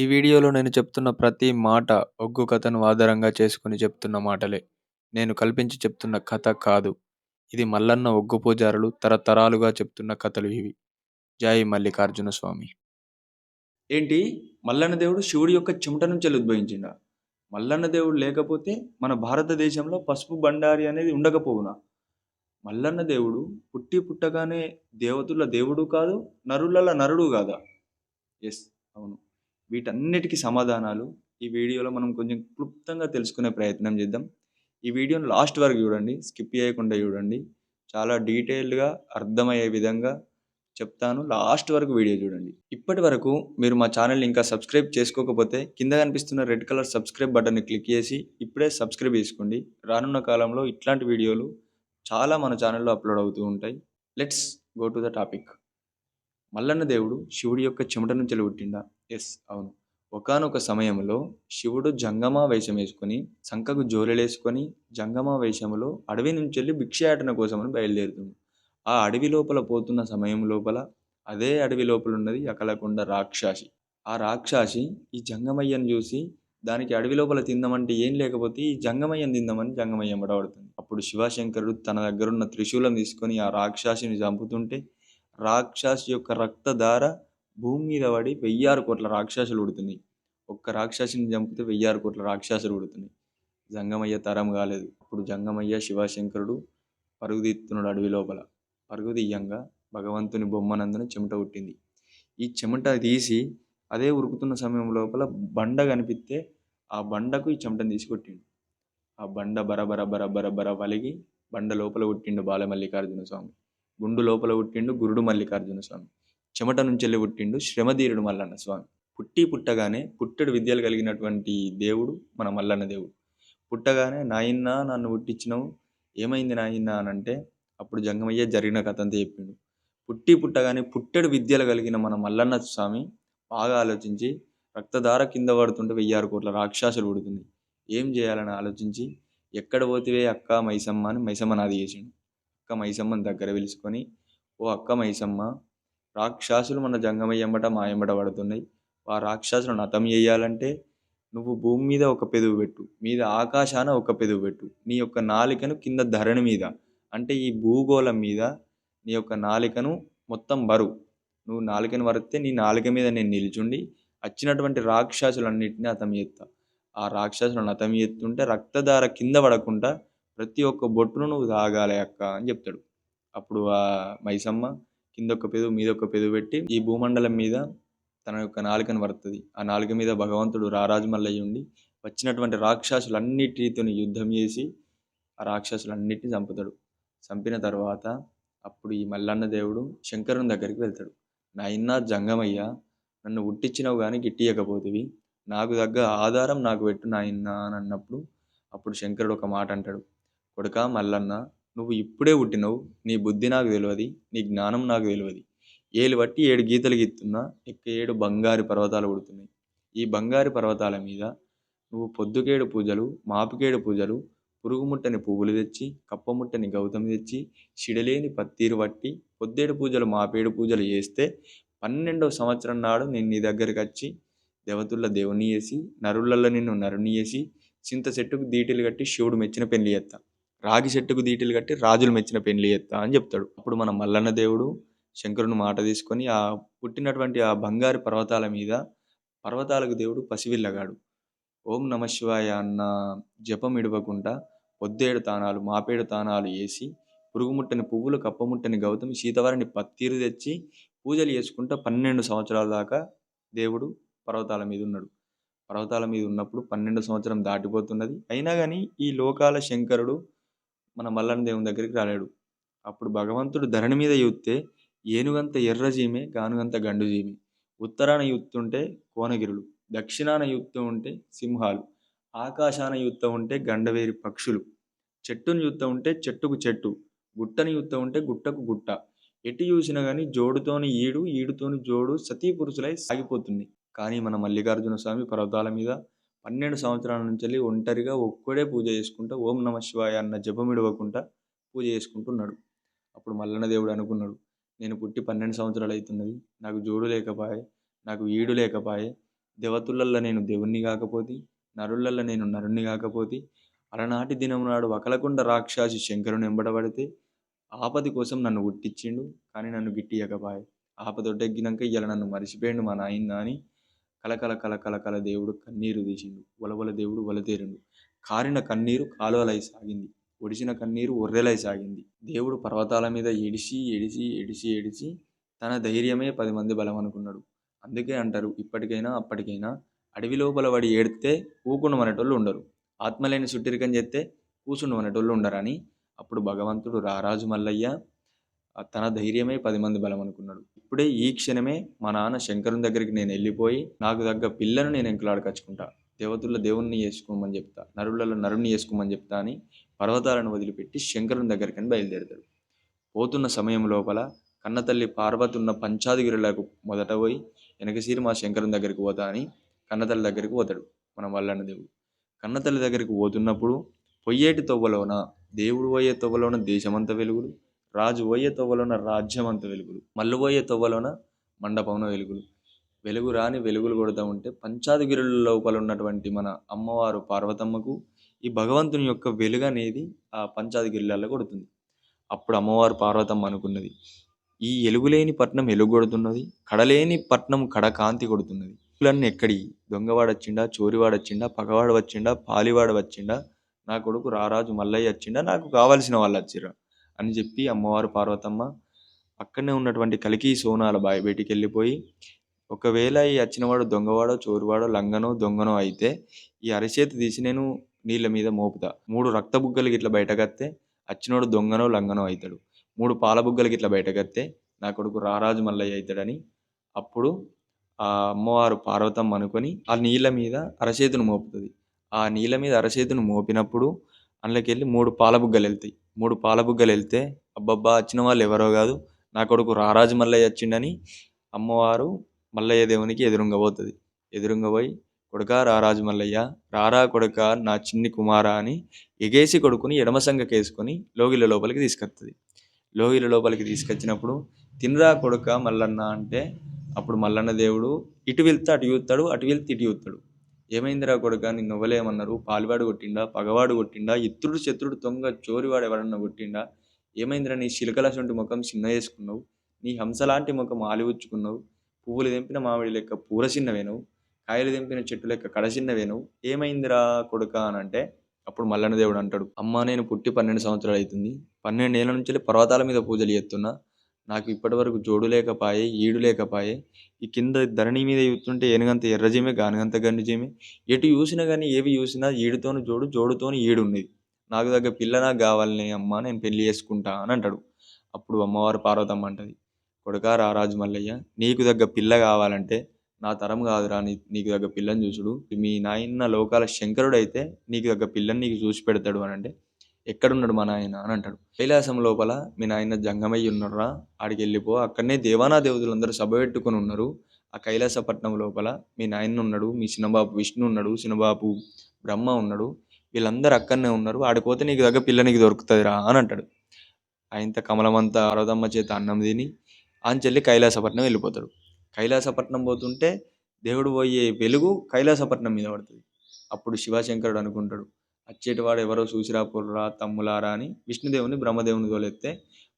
ఈ వీడియోలో నేను చెప్తున్న ప్రతి మాట ఒగ్గు కథను ఆధారంగా చేసుకొని చెప్తున్న మాటలే. నేను కల్పించి చెప్తున్న కథ కాదు. ఇది మల్లన్న ఒగ్గు పూజారులు తరతరాలుగా చెప్తున్న కథలు ఇవి. జై మల్లికార్జున స్వామి. ఏంటి? మల్లన్న దేవుడు శివుడి యొక్క చెమట నుంచెల్లి ఉద్భవించిండా? మల్లన్న దేవుడు లేకపోతే మన భారతదేశంలో పసుపు బండారి అనేది ఉండకపోవునా? మల్లన్న దేవుడు పుట్టి పుట్టగానే దేవతల దేవుడు కాదు, నరులల నరుడు కాదా? ఎస్, అవును. వీటన్నిటికీ సమాధానాలు ఈ వీడియోలో మనం కొంచెం క్లుప్తంగా తెలుసుకునే ప్రయత్నం చేద్దాం. ఈ వీడియోని లాస్ట్ వరకు చూడండి, స్కిప్ చేయకుండా చూడండి. చాలా డీటెయిల్డ్గా అర్థమయ్యే విధంగా చెప్తాను. లాస్ట్ వరకు వీడియో చూడండి. ఇప్పటి వరకు మీరు మా ఛానల్ని ఇంకా సబ్స్క్రైబ్ చేసుకోకపోతే కింద కనిపిస్తున్న రెడ్ కలర్ సబ్స్క్రైబ్ బటన్ని క్లిక్ చేసి ఇప్పుడే సబ్స్క్రైబ్ చేసుకోండి. రానున్న కాలంలో ఇట్లాంటి వీడియోలు చాలా మన ఛానల్లో అప్లోడ్ అవుతూ ఉంటాయి. Let's go to the topic. Mallanna దేవుడు శివుడి యొక్క చెమట నుంచి పుట్టిండా? ఎస్, అవును. ఒకానొక సమయంలో శివుడు జంగమా వేషం వేసుకొని సంకకు జోలెలేసుకొని జంగమా వేషములో అడవి నుంచి వెళ్ళి భిక్షయాటన కోసమని బయలుదేరుతుంది. ఆ అడవి లోపల పోతున్న సమయం లోపల అదే అడవి లోపల ఉన్నది అకలకొండ రాక్షసి. ఆ రాక్షసి ఈ జంగమయ్యను చూసి దానికి అడవి లోపల తిందామంటే ఏం లేకపోతే ఈ జంగమయ్యను తిందామని జంగమయ్య పడబడుతుంది. అప్పుడు శివశంకరుడు తన దగ్గరున్న త్రిశూలం తీసుకొని ఆ రాక్షసిని చంపుతుంటే రాక్షసి యొక్క రక్తధార భూమి మీద పడి 1000 కోట్ల రాక్షసులు ఉడుతున్నాయి. ఒక్క రాక్షసిని చంపితే 1000 కోట్ల రాక్షసులు ఉడుతున్నాయి. జంగమయ్య తరం కాలేదు. అప్పుడు జంగమయ్య శివశంకరుడు పరుగుదీస్తున్నాడు అడవి లోపల. పరుగు తీయంగా భగవంతుని బొమ్మనందున చెమట పుట్టింది. ఈ చెమట తీసి అదే ఉరుకుతున్న సమయం లోపల బండ కనిపిస్తే ఆ బండకు ఈ చెమటను తీసి కొట్టిండు. ఆ బండ బరబర బరబర బర వలిగి బండ లోపల పుట్టిండు బాలమల్లికార్జున స్వామి. గుండు లోపల పుట్టిండు గురుడు మల్లికార్జున స్వామి. చెమట నుంచెల్లి పుట్టిండు శ్రమధీరుడు మల్లన్న స్వామి. పుట్టి పుట్టగానే పుట్టెడు విద్యలు కలిగినటువంటి దేవుడు మన మల్లన్న దేవుడు. పుట్టగానే నాయన్నా నన్ను పుట్టించినవు, ఏమైంది నాయన్నా అని అంటే అప్పుడు జంగమయ్య జరిగిన కథ అంతా చెప్పిండు. పుట్టి పుట్టగానే పుట్టెడు విద్యలు కలిగిన మన మల్లన్న స్వామి బాగా ఆలోచించి రక్తధార కింద పడుతుంటే 1000 కోట్ల రాక్షసులు పుడుతుంది. ఏం చేయాలని ఆలోచించి ఎక్కడ పోతివే అక్క మైసమ్మ అని మైసమ్మని ఆది చేసిండు. అక్క మైసమ్మని దగ్గర పిలుచుకొని, ఓ అక్క మైసమ్మ, రాక్షసులు మన జంగమయ్య ఎంబట మా ఎంబట పడుతున్నాయి. ఆ రాక్షసులను హతం చేయాలంటే నువ్వు భూమి మీద ఒక పెదవు పెట్టు, మీద ఆకాశాన ఒక పెదవు పెట్టు, నీ యొక్క నాలికను కింద ధరణి మీద అంటే ఈ భూగోళం మీద నీ యొక్క నాలికను మొత్తం బరువు. నువ్వు నాలికను వరిస్తే నీ నాలిక మీద నేను నిల్చుండి వచ్చినటువంటి రాక్షసులన్నింటినీ హతం చేస్తా. ఆ రాక్షసులను హతం చేస్తుంటే రక్తధార కింద పడకుండా ప్రతి ఒక్క బొట్టును నువ్వు తాగాలి అక్క అని చెప్తాడు. అప్పుడు ఆ మైసమ్మ కిందొక పెదవు మీదొక పెదవు పెట్టి ఈ భూమండలం మీద తన యొక్క నాలుకను వరుతుంది. ఆ నాలుక మీద భగవంతుడు రారాజు మల్లయ్య ఉండి వచ్చినటువంటి రాక్షసులన్నిటితో యుద్ధం చేసి ఆ రాక్షసులన్నిటిని చంపుతాడు. చంపిన తర్వాత అప్పుడు ఈ మల్లన్న దేవుడు శంకరుని దగ్గరికి వెళ్తాడు. నాయనా జంగమయ్య, నన్ను ఉట్టించినవు కానీ గిట్టియకపోతివి, నాకు తగ్గ ఆధారం నాకు పెట్టు నాయనా అని అన్నప్పుడు అప్పుడు శంకరుడు ఒక మాట అంటాడు. కొడుకా మల్లన్న, నువ్వు ఇప్పుడే పుట్టినవు, నీ బుద్ధి నాకు తెలియదు, నీ జ్ఞానం నాకు తెలియదు. ఏలు బట్టి 7 గీతలు గీస్తున్నా ఎక్క 7 బంగారు పర్వతాలు పుడుతున్నాయి. ఈ బంగారు పర్వతాల మీద నువ్వు పొద్దుకేడు పూజలు, మాపుకేడు పూజలు, పురుగుముట్టని పువ్వులు తెచ్చి, కప్పముట్టని గౌతమి తెచ్చి, సిడలేని పత్తీరు పట్టి, పొద్దేడు పూజలు మాపేడు పూజలు చేస్తే 12వ సంవత్సరం నాడు నేను నీ దగ్గరికి వచ్చి దేవతుల దేవుని చేసి, నరులల్లో నిన్ను నరుని చేసి, చింత చెట్టుకు దీటిలు కట్టి శివుడు మెచ్చిన పెళ్లి చేస్తా, రాగి చెట్టుకు దీటిలు కట్టి రాజులు మెచ్చిన పెళ్లి చేస్తా అని చెప్తాడు. అప్పుడు మన మల్లన్న దేవుడు శంకరుని మాట తీసుకొని ఆ పుట్టినటువంటి ఆ బంగారు పర్వతాల మీద పర్వతాలకు దేవుడు పసివిల్లగాడు. ఓం నమ శివాయ అన్న జపం ఇడవకుండా పొద్దేడు తానాలు మాపేడు తానాలు వేసి పురుగుముట్టని పువ్వులు కప్పముట్టని గౌతమి సీతవారిని పత్తీరు తెచ్చి పూజలు చేసుకుంటా 12 సంవత్సరాల దాకా దేవుడు పర్వతాల మీద ఉన్నాడు. పర్వతాల మీద ఉన్నప్పుడు 12 సంవత్సరం దాటిపోతున్నది. అయినా కానీ ఈ లోకాల శంకరుడు మన మల్లన్న దేవుని దగ్గరికి రాలేడు. అప్పుడు భగవంతుడు ధరణి మీద చూస్తే ఏనుగంత ఎర్రజీమే గానుగంత గండుజీమే. ఉత్తరాన చూస్తుంటే కోనగిరులు, దక్షిణాన చూస్తూ ఉంటే సింహాలు, ఆకాశాన చూస్తూ ఉంటే గండవేరి పక్షులు, చెట్టును చూస్తూ ఉంటే చెట్టుకు చెట్టు, గుట్టని చూస్తూ ఉంటే గుట్టకు గుట్ట. ఎటు చూసినా కానీ జోడుతోని ఈడు, ఈడుతోని జోడు సతీ పురుషులై సాగిపోతుంది. కానీ మన మల్లికార్జున స్వామి పర్వతాల మీద 12 సంవత్సరాల నుంచి వెళ్ళి ఒంటరిగా ఒక్కడే పూజ చేసుకుంటా ఓం నమ శివాయ అన్న జపం ఇడవకుండా పూజ చేసుకుంటున్నాడు. అప్పుడు మల్లన్న దేవుడు అనుకున్నాడు, నేను పుట్టి 12 సంవత్సరాలు అవుతున్నది, నాకు జోడు లేకపాయే, నాకు ఈడు లేకపాయే, దేవతలల్ల నేను దేవుణ్ణి గాకపోతి, నరులల్ల నేను నరుణ్ణి గాకపోతి, అలనాటి దినము నాడు వకలకుండ రాక్షసి శంకరుని ఎంబడబడితే, ఆపది కోసం నన్ను పుట్టిచ్చిండు, కానీ నన్ను గిట్టియ్యకపాయె. ఆపదొడ్డెక్కినంక ఇయ్యాల నన్ను మరిసిపోయిండు మా నాయన అని కలకల కలకల కల దేవుడు కన్నీరు తీసిండు. వలవల దేవుడు వలతేరిండు. కారిన కన్నీరు కాలువలై సాగింది. ఒడిసిన కన్నీరు ఒర్రెలై సాగింది. దేవుడు పర్వతాల మీద ఏడిసి ఏడిసి ఏడిసి ఏడిసి తన ధైర్యమే 10 మంది బలం అనుకున్నాడు. అందుకే అంటారు ఇప్పటికైనా అప్పటికైనా అడవి లోపల పడి ఏడితే ఊకుండమనేటోళ్ళు ఉండరు. ఆత్మలేని సుట్టిరికం చేస్తే కూసుండమనేటోళ్ళు ఉండరని అప్పుడు భగవంతుడు రారాజు మల్లయ్య తన ధైర్యమే 10 మంది బలం అనుకున్నాడు. ఇప్పుడే ఈ క్షణమే మా నాన్న శంకరుని దగ్గరికి నేను వెళ్ళిపోయి నాకు తగ్గ పిల్లను నేను ఎంకులాడకచ్చుకుంటా. దేవతల్లో దేవుణ్ణి చేసుకోమని చెప్తా, నరులలో నరుణ్ణి చేసుకోమని చెప్తా అని పర్వతాలను వదిలిపెట్టి శంకరుని దగ్గరికి బయలుదేరుతాడు. పోతున్న సమయం లోపల కన్నతల్లి పార్వతి ఉన్న పంచాదిగిరులకు మొదట పోయి వెనకసీరి మా శంకరుని దగ్గరికి పోతా అని కన్నతల్లి దగ్గరికి పోతాడు మన మల్లన్న దేవుడు. కన్నతల్లి దగ్గరికి పోతున్నప్పుడు పొయ్యేటి తొవ్వలోన దేవుడు పోయే తొవ్వలోన దేశమంత వెలుగులు, రాజు పోయే తొవ్వలోన రాజ్యమంత వెలుగులు, మల్లు పోయే తొవ్వలోన మండపంలో వెలుగులు. వెలుగు రాని వెలుగులు కొడుతూ ఉంటే పంచాదిగిరుల లోపల ఉన్నటువంటి మన అమ్మవారు పార్వతమ్మకు ఈ భగవంతుని యొక్క వెలుగు అనేది ఆ పంచాదిగిరులలో కొడుతుంది. అప్పుడు అమ్మవారు పార్వతమ్మ అనుకున్నది, ఈ ఎలుగులేని పట్నం ఎలుగొడుతున్నది, కడలేని పట్నం కడకాంతి కొడుతున్నది. ఎలుగులన్నీ ఎక్కడి? దొంగవాడొచ్చిండా, చోరివాడొచ్చిండా, పగవాడు వచ్చిండా, పాలివాడు వచ్చిండా, నా కొడుకు రారాజు మల్లయ్య వచ్చిండా, నాకు కావలసిన వాళ్ళు వచ్చిర్రా అని చెప్పి అమ్మవారు పార్వతమ్మ పక్కనే ఉన్నటువంటి కలికి సోనాల బావి బయటికి వెళ్ళిపోయి, ఒకవేళ ఈ వచ్చినవాడు దొంగవాడో చోరువాడో లంగనో దొంగనో అయితే ఈ అరచేతి తీసి నేను నీళ్ళ మీద మోపుతా. 3 రక్త బుగ్గలు ఇట్లా బయటకత్తే అచ్చినోడు దొంగనో లంగనో అవుతాడు. 3 పాల బుగ్గలకి ఇట్లా బయటకత్తే నా కొడుకు రారాజు మల్లయ్య అవుతాడని అప్పుడు ఆ అమ్మవారు పార్వతమ్మ అనుకొని ఆ నీళ్ళ మీద అరచేతును మోపుతుంది. ఆ నీళ్ళ మీద అరచేతును మోపినప్పుడు అందులోకెళ్ళి 3 పాల బుగ్గలు వెళ్తాయి. 3 పాల బుగ్గలు వెళ్తే అబ్బబ్బా వచ్చిన వాళ్ళు ఎవరో కాదు నా కొడుకు రారాజు మల్లయ్య వచ్చిండని అమ్మవారు మల్లయ్య దేవునికి ఎదురుంగ పోతుంది. ఎదురుంగ పోయి కొడుకా రారాజు మల్లయ్య, రారా కొడుక నా చిన్ని కుమార అని ఎగేసి కొడుకుని ఎడమ సంగకేసుకొని లోగిల లోపలికి తీసుకొస్తుంది. లోగిల లోపలికి తీసుకొచ్చినప్పుడు తినరా కొడుక మల్లన్న అంటే అప్పుడు మల్లన్న దేవుడు ఇటు వెళ్తే అటు చూస్తాడు, అటు వెళ్తే ఇటు చూస్తాడు. ఏమైందిరా కొడుక నిన్ను ఇవ్వలేమన్నారు? పాలువాడు కొట్టిండా, పగవాడు కొట్టిండా, ఇత్రుడు శత్రుడు దొంగ చోరివాడు ఎవరన్నా కొట్టిండా? ఏమైందిరా నీ శిలకలసంటి ముఖం చిన్న వేసుకున్నావు, నీ హంసలాంటి ముఖం ఆలివుచ్చుకున్నావు, పువ్వులు తెంపిన మామిడి లెక్క పూర చిన్నవేనవు, కాయలు తెంపిన చెట్టు లెక్క కడచిన్నవేనవు, ఏమైందిరా కొడుక అని అంటే అప్పుడు మల్లన్న దేవుడు అంటాడు, అమ్మ నేను పుట్టి 12 సంవత్సరాలు అవుతుంది, 12 ఏళ్ళ నుంచి పర్వతాల మీద పూజలు చేస్తున్నా, నాకు ఇప్పటి వరకు జోడు లేకపాయే, ఈడు లేకపాయే, ఈ కింద ధరణి మీద చూస్తుంటే ఏనుగంత ఎర్రజీమే గానుగంత గండిజీమే, ఎటు చూసినా కానీ ఏవి చూసినా ఈడుతోని జోడు జోడుతోని ఈడు ఉన్నది, నాకు దగ్గర పిల్ల నాకు కావాలని అమ్మ నేను పెళ్లి చేసుకుంటా అని అంటాడు. అప్పుడు అమ్మవారు పార్వతమ్మ అంటది, కొడుకా రారాజు మల్లయ్య నీకు దగ్గర పిల్ల కావాలంటే నా తరం కాదురా నీకు దగ్గర పిల్లని చూసుడు, మీ నాయన లోకాల శంకరుడు అయితే నీకు దగ్గర పిల్లని నీకు చూసి పెడతాడు అని అంటే ఎక్కడున్నాడు మా నాయన అని అంటాడు. కైలాసం లోపల మీ నాయన జంగమయ్యి ఉన్నారా, ఆడికి వెళ్ళిపో, అక్కడనే దేవానా దేవతలందరూ సభ పెట్టుకొని ఉన్నారు, ఆ కైలాసపట్నం లోపల మీ నాయన ఉన్నాడు, మీ చిన్నబాబు విష్ణు ఉన్నాడు, చిన్నబాబు బ్రహ్మ ఉన్నాడు, వీళ్ళందరూ అక్కడనే ఉన్నారు, ఆడిపోతే నీకు దగ్గర పిల్ల నీకు దొరుకుతుందిరా అని అంటాడు. ఆయనత కమలమంతా పార్వతమ్మ చేత అన్నం తిని ఆంచెల్లి కైలాసపట్నం వెళ్ళిపోతాడు. కైలాసపట్నం పోతుంటే దేవుడు పోయే వెలుగు కైలాసపట్నం మీద పడుతుంది. అప్పుడు శివశంకరుడు అనుకుంటాడు, అచ్చేటివాడు ఎవరో చూసిరాపుర్రా తమ్ములారా అని విష్ణుదేవుని బ్రహ్మదేవుని తోలెత్తే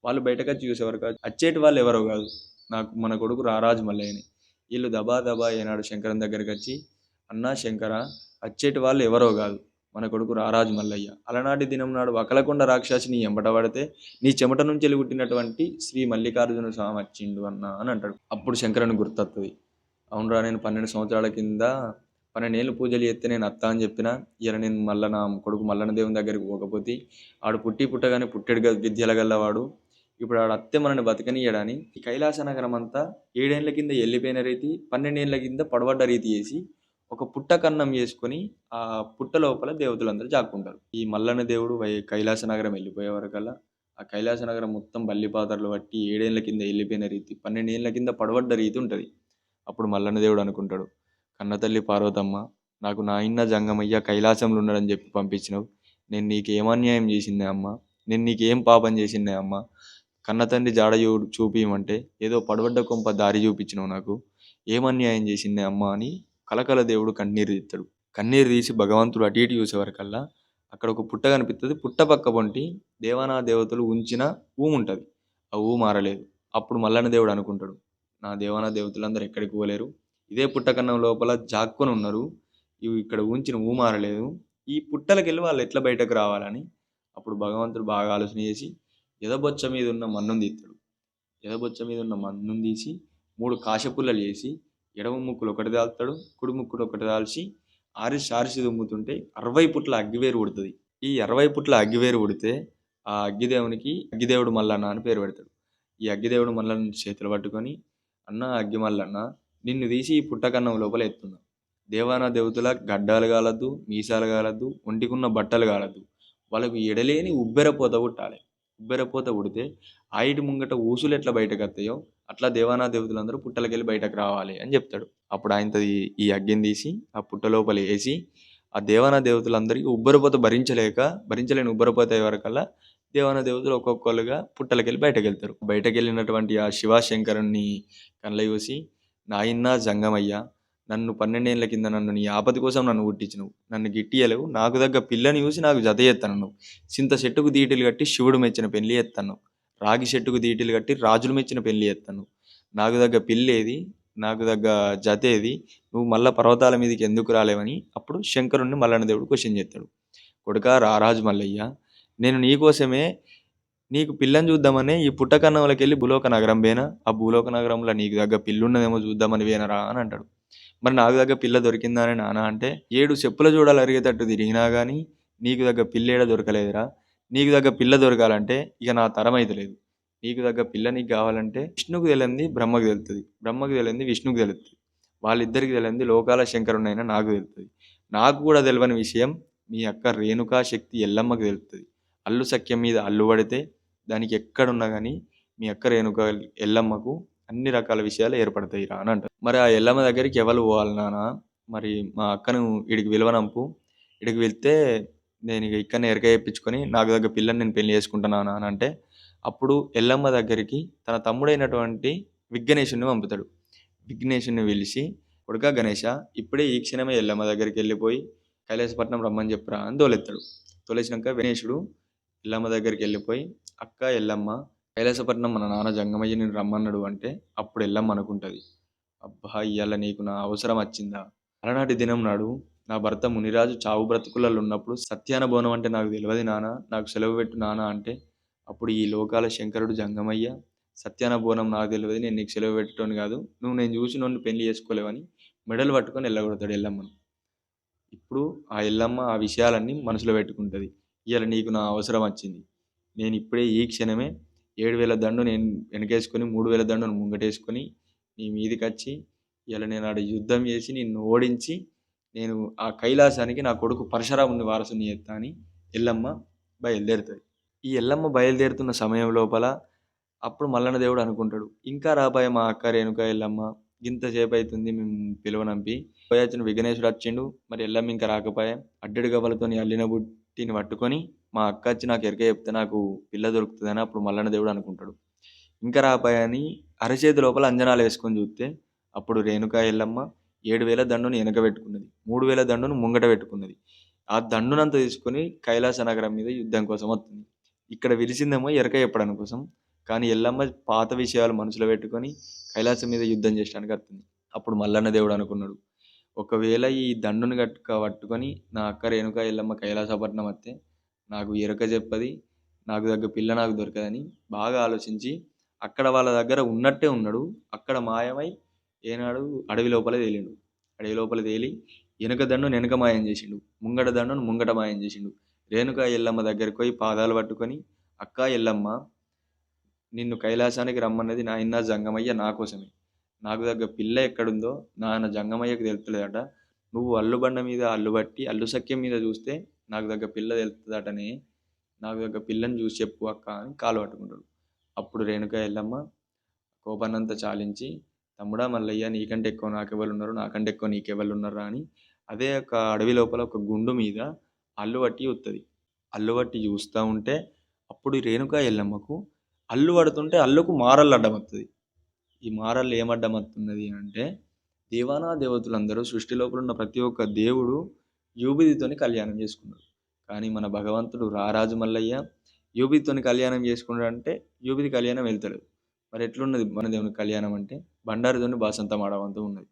వాళ్ళు బయటకు వచ్చి చూసేవారు అచ్చేటి వాళ్ళు ఎవరో కాదు నాకు మన కొడుకు రారాజు మల్లయ్యని. వీళ్ళు దబా దబా ఏనాడు శంకరం దగ్గరికి వచ్చి, అన్నా శంకర అచ్చేటి వాళ్ళు ఎవరో కాదు మన కొడుకు రారాజు మల్లయ్య, అలనాటి దినం నాడు వకలకొండ రాక్షసిని ఎంబటపడితే నీ చెమట నుంచి వెలుగుట్టినటువంటి శ్రీ మల్లికార్జున స్వామి వచ్చిండు అన్న అని అంటాడు. అప్పుడు శంకరుని గుర్తొస్తుంది, అవునరా నేను 12 సంవత్సరాల కింద 12 ఏళ్ళు పూజలు చేస్తే నేను అత్త అని చెప్పిన, ఇలా నేను మళ్ళీ నా కొడుకు మల్లన్న దేవుని దగ్గరికి పోకపోతే ఆడు పుట్టగానే పుట్టెడు విద్యల గల్లవాడు, ఇప్పుడు ఆడు అత్తే మనని బతకనియడని ఈ కైలాస నగరం అంతా 7 ఏళ్ల కింద వెళ్ళిపోయిన రీతి 12 ఏళ్ల కింద పడబడ్డ రీతి చేసి ఒక పుట్ట కన్నం చేసుకొని ఆ పుట్ట లోపల దేవతలందరూ జాక్కుంటారు. ఈ మల్లన్న దేవుడు కైలాస నగరం వెళ్ళిపోయే వరకల్లా ఆ కైలాస నగరం మొత్తం బల్లిపాతలు పట్టి 7 ఏళ్ల కింద వెళ్ళిపోయిన రీతి 12 ఏళ్ల కింద పడబడ్డ రీతి ఉంటుంది. అప్పుడు మల్లన్న దేవుడు అనుకుంటాడు, కన్నతల్లి పార్వతమ్మ నాకు నాయన జంగమయ్య కైలాసంలో ఉన్నాడని చెప్పి పంపించినావు, నేను నీకేమన్యాయం చేసిందే అమ్మ, నేను నీకేం పాపం చేసిందే అమ్మ, కన్నతండ్రి జాడ చూపియమంటే ఏదో పడబడ్డ కొంప దారి చూపించినావు, నాకు ఏమన్యాయం చేసిందే అమ్మ అని కలకల దేవుడు కన్నీరు తీస్తాడు. కన్నీరు తీసి భగవంతుడు అటు ఇటు చూసేవరకల్లా అక్కడ ఒక పుట్ట కనిపిత్తది. పుట్ట పక్క పొంటి దేవానా దేవతలు ఉంచిన ఉంటుంది. ఆ మారలేదు. అప్పుడు మల్లన్న దేవుడు అనుకుంటాడు, నా దేవానా దేవతలందరూ ఎక్కడికి పోలేరు. ఇదే పుట్ట కన్నం లోపల జాక్కొని ఉన్నారు. ఇవి ఇక్కడ ఉంచిన మారలేదు. ఈ పుట్టలకెళ్ళి వాళ్ళు ఎట్లా బయటకు రావాలని అప్పుడు భగవంతుడు బాగా ఆలోచన చేసి ఎదబొచ్చ మీద ఉన్న మన్నును తీస్తాడు. ఎదబొచ్చ మీద ఉన్న మన్నును తీసి 3 కాశపుల్లలు చేసి ఎడమ ముక్కులు ఒకటి దాల్తాడు, కుడి ముక్కులు ఒకటి దాల్చి ఆరిసి ఆరిసి దుమ్ముతుంటే 60 పుట్ల అగ్గివేరు పుడుతుంది. ఈ 60 పుట్ల అగ్గివేరు పుడితే ఆ అగ్గిదేవునికి అగ్గిదేవుడు మల్లన్న అని పేరు పెడతాడు. ఈ అగ్గిదేవుడు మల్లన్న చేతులు పట్టుకొని, అన్న అగ్గి మల్లన్న, నిన్ను తీసి ఈ పుట్టకన్నం లోపల ఎత్తున్నా. దేవానా దేవతల గడ్డాలు కాలద్దు, మీసాలు కాలద్దు, ఒంటికున్న బట్టలు కాలద్దు, వాళ్ళకు ఎడలేని ఉబ్బెరపోత పుట్టాలి. ఉబ్బెరపోత పుడితే ఆయిటి ముంగట ఊసులు ఎట్లా బయటకు వస్తాయో అట్లా దేవానా దేవతలందరూ పుట్టలకెళ్ళి బయటకు రావాలి అని చెప్తాడు. అప్పుడు ఆయనది ఈ అగ్గిని తీసి ఆ పుట్ట లోపల వేసి ఆ దేవానా దేవతలందరికీ ఉబ్బరపోత భరించలేని ఉబ్బరపోత వరకల్లా దేవానా దేవతలు ఒక్కొక్కరుగా పుట్టలకెళ్ళి బయటకు వెళ్తారు. బయటకు వెళ్ళినటువంటి ఆ శివశంకరుణ్ణి కళ్ళ చూసి, నాయన్నా జంగమయ్య, నన్ను 12 ఏళ్ల కింద నన్ను నీ ఆపద కోసం నన్ను పుట్టించినవు, నన్ను గిట్టియలేవు, నాకు దగ్గ పిల్లని చూసి నాకు జత చేస్తాను. సింత చెట్టుకు దీటులు కట్టి శివుడు మెచ్చిన పెళ్లి చేస్తాను, రాగి చెట్టుకు దీటులు కట్టి రాజులు మెచ్చిన పెళ్లి చేస్తాను, నాకు దగ్గ పిల్లేది, నాకు దగ్గ జతేది, నువ్వు మళ్ళా పర్వతాల మీదకి ఎందుకు రాలేవని అప్పుడు శంకరుణ్ణి మల్లన్న దేవుడు క్వశ్చన్ చేస్తాడు. కొడుకా రారాజు మల్లయ్య, నేను నీకోసమే నీకు పిల్లని చూద్దామని ఈ పుట్టకన్నంలోకి వెళ్ళి భూలోక నగరం పోయినా, ఆ భూలోక నగరంలో నీకు దగ్గర పిల్లున్నదేమో చూద్దామని పోయినరా అని అంటాడు. మరి నాకు దగ్గర పిల్ల దొరికిందా అని నాన్న అంటే, 7 చెప్పుల చూడాలి అరిగేటట్టు తిరిగినా కానీ నీకు దగ్గర పిల్లేడ దొరకలేదురా. నీకు దగ్గర పిల్ల దొరకాలంటే ఇక నా తరం అయితే లేదు. నీకు దగ్గర పిల్ల నీకు కావాలంటే విష్ణుకు తెలియంది బ్రహ్మకు తెలుస్తుంది, బ్రహ్మకు తెలియంది విష్ణుకు తెలుస్తుంది, వాళ్ళిద్దరికి తెలియంది లోకాల శంకరునైనా నాకు తెలుస్తుంది. నాకు కూడా తెలియని విషయం మీ అక్క రేణుకా శక్తి ఎల్లమ్మకు తెలుస్తుంది. అల్లు సఖ్యం మీద అల్లు పడితే దానికి ఎక్కడున్నా కానీ మీ అక్క రేణుక ఎల్లమ్మకు అన్ని రకాల విషయాలు ఏర్పడతాయి రా అని అంటారు. మరి ఆ ఎల్లమ్మ దగ్గరికి ఎవరు పోవాలి నాన్న, మరి మా అక్కను ఇడికి విలువనంపు, ఇడికి వెళ్తే నేను ఇక ఇక్కడనే ఎరక వేయించుకొని నాకు దగ్గర పిల్లని నేను పెళ్లి చేసుకుంటున్నాను అని అంటే, అప్పుడు ఎల్లమ్మ దగ్గరికి తన తమ్ముడైనటువంటి విఘ్నేశుని పంపుతాడు. విఘ్నేశుని పిలిచి, కొడుకా గణేష, ఇప్పుడే ఈ క్షణమే ఎల్లమ్మ దగ్గరికి వెళ్ళిపోయి కైలాసపట్నం రమ్మని చెప్పరా అని తోలెత్తాడు. తోలేసినాక విఘ్నేశుడు ఎల్లమ్మ దగ్గరికి వెళ్ళిపోయి, అక్క ఎల్లమ్మ, కైలాసపట్నం మన నాన్న జంగమయ్య నేను రమ్మన్నాడు అంటే అప్పుడు ఎల్లమ్మ అనుకుంటుంది, అబ్బా ఇవాళ నీకు నా అవసరం వచ్చిందా. అలనాటి దినం నాడు నా భర్త మునిరాజు చావు బ్రతుకులలో ఉన్నప్పుడు సత్యాన బోనం అంటే నాకు తెలియదు నాన్న, నాకు సెలవు పెట్టు నాన్న అంటే అప్పుడు ఈ లోకాల శంకరుడు జంగమయ్య, సత్యాన బోనం నాకు తెలియదు, నేను నీకు సెలవు పెట్టడం కాదు, నువ్వు నేను చూసి నన్ను పెళ్లి చేసుకోలేవని మెడలు పట్టుకొని వెళ్ళగొడతాడు ఎల్లమ్మను. ఇప్పుడు ఆ ఎల్లమ్మ ఆ విషయాలన్నీ మనసులో పెట్టుకుంటుంది. ఇవాళ నీకు నా అవసరం వచ్చింది, నేను ఇప్పుడే ఈ క్షణమే 7,000 దండు నేను వెనకేసుకొని 3,000 దండును ముంగటేసుకొని నీ మీదికి వచ్చి ఇలా నేను ఆడ యుద్ధం చేసి నిన్ను ఓడించి నేను ఆ కైలాసానికి నా కొడుకు పరశురాముని వారసుని చేస్తా అని ఎల్లమ్మ బయలుదేరుతుంది. ఈ ఎల్లమ్మ బయలుదేరుతున్న సమయం లోపల అప్పుడు మల్లన్న దేవుడు అనుకుంటాడు, ఇంకా రాబాయ మా అక్క రేణుక ఎల్లమ్మ, ఇంతసేపు అవుతుంది మేము పిలువనంపి పోయొచ్చిన విఘ్నేశ్వరుడు వచ్చిండు, మరి ఎల్లమ్మ ఇంకా రాకపోయా, అడ్డడి గవ్వలతోని అల్లిన బుట్టిని పట్టుకొని మా అక్క వచ్చి నాకు ఎరక చెప్తే నాకు పిల్ల దొరుకుతుందని అప్పుడు మల్లన్న దేవుడు అనుకుంటాడు. ఇంకా రాపాయని అరచేతి లోపల అంజనాలు వేసుకొని చూస్తే అప్పుడు రేణుకా ఎల్లమ్మ 7,000 దండును వెనక పెట్టుకున్నది, 3,000 దండును ముంగట పెట్టుకున్నది. ఆ దండునంతా తీసుకొని కైలాస నగరం మీద యుద్ధం కోసం వస్తుంది. ఇక్కడ విలిసిందేమో ఎరక చెప్పడానికి కోసం, కానీ ఎల్లమ్మ పాత విషయాలు మనసులో పెట్టుకొని కైలాసం మీద యుద్ధం చేయడానికి వస్తుంది. అప్పుడు మల్లన్న దేవుడు అనుకున్నాడు, ఒకవేళ ఈ దండును పట్టుకొని నా అక్క రేణుకా ఎల్లమ్మ కైలాసపట్నం వస్తే నాకు ఎరక చెప్పది, నాకు దగ్గర పిల్ల నాకు దొరకదని బాగా ఆలోచించి అక్కడ వాళ్ళ దగ్గర ఉన్నట్టే ఉన్నాడు, అక్కడ మాయమై ఏనాడు అడవి లోపల తేలిండు. అడవి లోపల తేలి వెనుక దండును వెనుక మాయం చేసిండు, ముంగట దండును ముంగట మాయం చేసిండు. రేణుకా ఎల్లమ్మ దగ్గరికి పోయి పాదాలు పట్టుకొని, అక్క ఎల్లమ్మ, నిన్ను కైలాసానికి రమ్మన్నది నాయన జంగమయ్య నా కోసమే, నాకు దగ్గర పిల్ల ఎక్కడుందో నాన్న జంగమయ్యకు తెలుస్తుందట, నువ్వు అల్లుబండ మీద అల్లుబట్టి అల్లు సఖ్యం మీద చూస్తే నాకు దగ్గర పిల్ల తెలుస్తుందటనే, నాకు దగ్గర పిల్లని చూసి చెప్పు అక్క అని కాలు పట్టుకుంటాడు. అప్పుడు రేణుకా ఎల్లమ్మ కోపాన్నంతా చాలించి, తమ్ముడా మల్లయ్య, నీకంటే ఎక్కువ నాకెవరు ఉన్నారు, నాకంటే ఎక్కువ నీకెవరు ఉన్నారా అని అదే ఒక అడవి లోపల ఒక గుండు మీద అల్లు పట్టి వస్తుంది. అల్లు పట్టి చూస్తూ ఉంటే అప్పుడు రేణుకా ఎల్లమ్మకు అల్లు పడుతుంటే అల్లుకు మారళ్ళు అడ్డమవుతుంది. ఈ మారళ్ళు ఏమడ్డమవుతున్నది అంటే దేవానా దేవతలందరూ సృష్టి లోపల ఉన్న ప్రతి ఒక్క దేవుడు యూబిదితోని కళ్యాణం చేసుకున్నాడు. కానీ మన భగవంతుడు రారాజు మల్లయ్య యూబిదితోని కళ్యాణం చేసుకున్నాడు అంటే యూబిది కళ్యాణం వెళ్తాడు. మరి ఎట్లున్నది మన దేవుని కళ్యాణం అంటే బండారుతోని బాసంతం ఆడవంతు ఉన్నది.